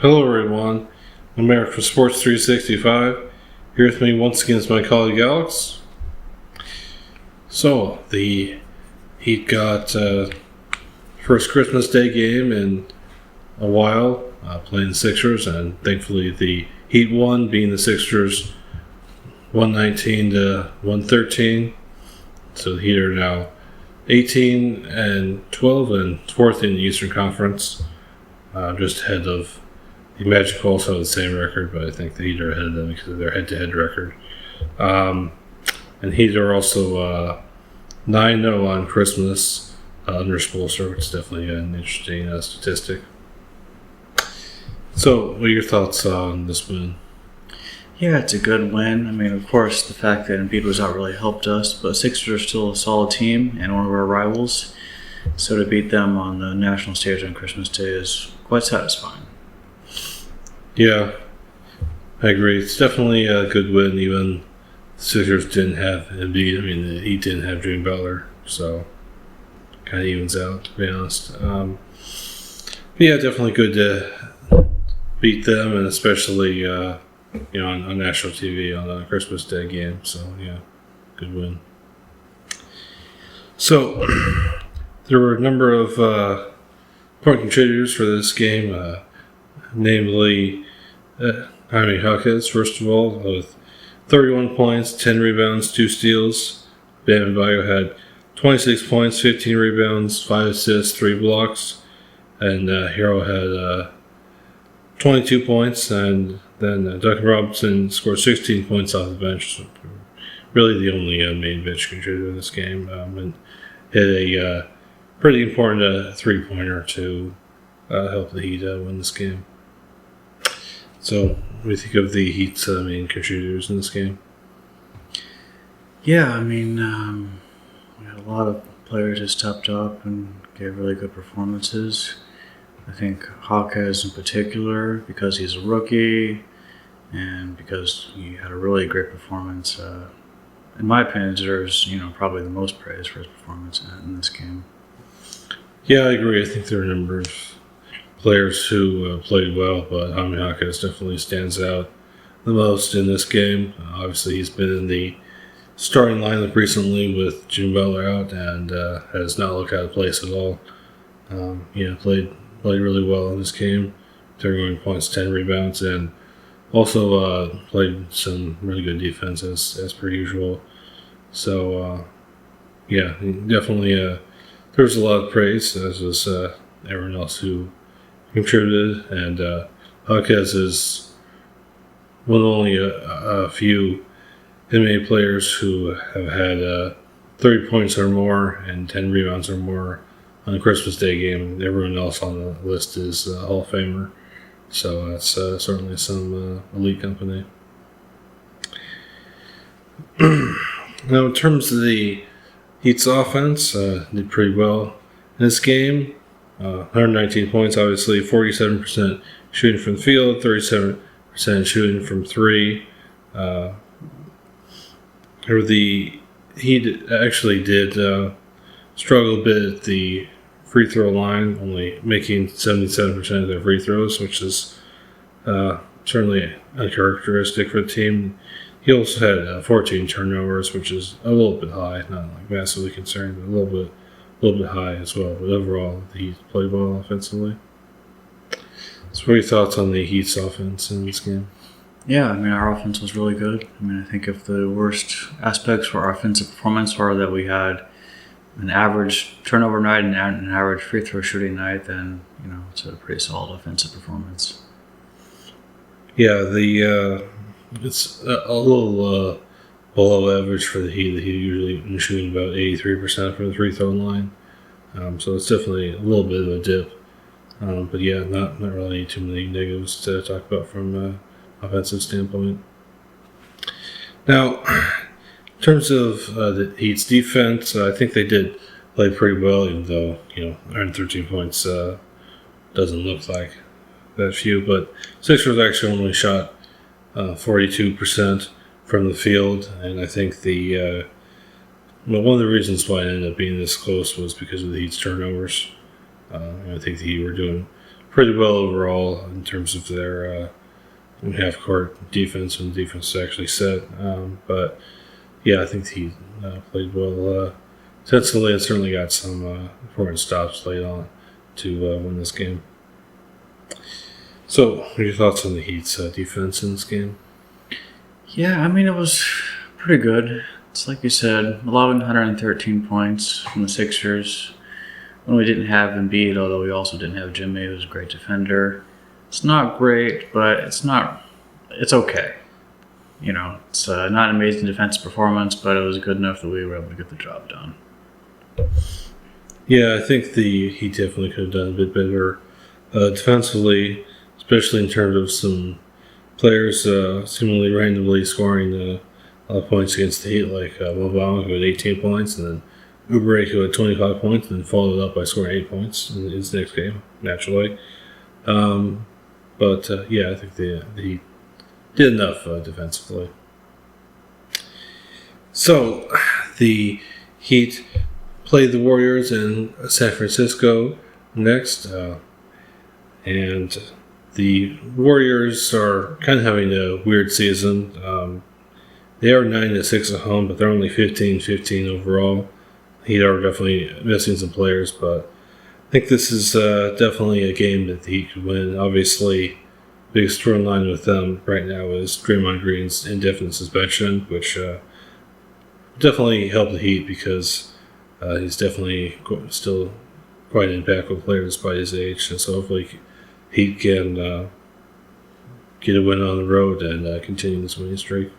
Hello everyone, I'm Eric from Sports 365. Here with me once again is my colleague Alex. So, the Heat got first Christmas Day game in a while, playing the Sixers, and thankfully the Heat won, beating the Sixers 119 to 113. So the Heat are now 18 and 12 and fourth in the Eastern Conference, just ahead of the Magic. Also have the same record, but I think the Heat are ahead of them because of their head-to-head record. And Heat are also 9-0 on Christmas under Spoelstra, which is definitely an interesting statistic. So, what are your thoughts on this win? Yeah, it's a good win. I mean, of course, the fact that Embiid was out really helped us, but Sixers are still a solid team and one of our rivals. So to beat them on the national stage on Christmas Day is quite satisfying. Yeah, I agree. It's definitely a good win. Even the Sixers didn't have Embiid. I mean, the Heat didn't have Jimmy Butler, so kind of evens out, to be honest. But yeah, definitely good to beat them, and especially on national TV on a Christmas Day game. So yeah, good win. So there were a number of point contributors for this game, namely Jaquez, first of all, with 31 points, 10 rebounds, 2 steals. Bam Adebayo had 26 points, 15 rebounds, 5 assists, 3 blocks. And Hero had 22 points, and then Duncan Robinson scored 16 points off the bench. So really the only main bench contributor in this game. And hit a pretty important three-pointer to help the Heat win this game. So, what do you think of the Heat's main contributors in this game? Yeah, I mean, we had a lot of players who stepped up and gave really good performances. I think Jaquez in particular, because he's a rookie and because he had a really great performance, in my opinion, deserves probably the most praise for his performance in this game. Yeah, I agree. I think there are a number of players who played well, but Jaquez definitely stands out the most in this game. Obviously, he's been in the starting lineup recently with Jimmy Butler out and has not looked out of place at all. Played really well in this game, 31 points, 10 rebounds, and also played some really good defense as per usual. So, definitely there was a lot of praise, as was everyone else who contributed. And Jaquez is one of only a few NBA players who have had 30 points or more and 10 rebounds or more on a Christmas Day game. Everyone else on the list is Hall of Famer. So that's certainly some elite company. Now, in terms of the Heat's offense, did pretty well in this game. 119 points, obviously, 47% shooting from the field, 37% shooting from three. The Heat actually did struggle a bit at the free throw line, only making 77% of their free throws, which is certainly uncharacteristic for the team. He also had 14 turnovers, which is a little bit high, not like massively concerning, but a little bit high as well. But overall, the Heat played well offensively. So, what are your thoughts on the Heat's offense in this game? Yeah, I mean, our offense was really good. I mean, I think if the worst aspects for our offensive performance are that we had an average turnover night and an average free throw shooting night, then, it's a pretty solid offensive performance. Yeah, it's a little below average for the Heat. The Heat usually shooting about 83% from the free throw line. So it's definitely a little bit of a dip. But yeah, not really too many negatives to talk about from an offensive standpoint. Now, in terms of the Heat's defense, I think they did play pretty well, even though, 113 points doesn't look like that few. But Sixers actually only shot 42% from the field, and I think one of the reasons why it ended up being this close was because of the Heat's turnovers. I think the Heat were doing pretty well overall in terms of their half court defense and defense actually set. But yeah, I think he played well defensively and certainly got some important stops late on to win this game. So, what are your thoughts on the Heat's defense in this game? Yeah, I mean, it was pretty good. It's like you said, 1,113 points from the Sixers. When we didn't have Embiid, although we also didn't have Jimmy, who was a great defender. It's not great, but it's okay. You know, it's not an amazing defensive performance, but it was good enough that we were able to get the job done. Yeah, I think the Heat definitely could have done a bit better defensively, especially in terms of some players seemingly randomly scoring a lot of points against the Heat, like Wembanyama, who had 18 points, and then Oubre, who had 25 points, and then followed up by scoring 8 points in his next game, naturally. But yeah, I think the Heat did enough defensively. So, the Heat played the Warriors in San Francisco next, and the Warriors are kind of having a weird season. They are 9-6 at home, but they're only 15-15 overall. Heat are definitely missing some players, but I think this is definitely a game that the Heat could win. Obviously, the biggest storyline with them right now is Draymond Green's indefinite suspension, which definitely helped the Heat because he's definitely still quite an impactful player despite his age, and so hopefully he can get a win on the road and continue this winning streak.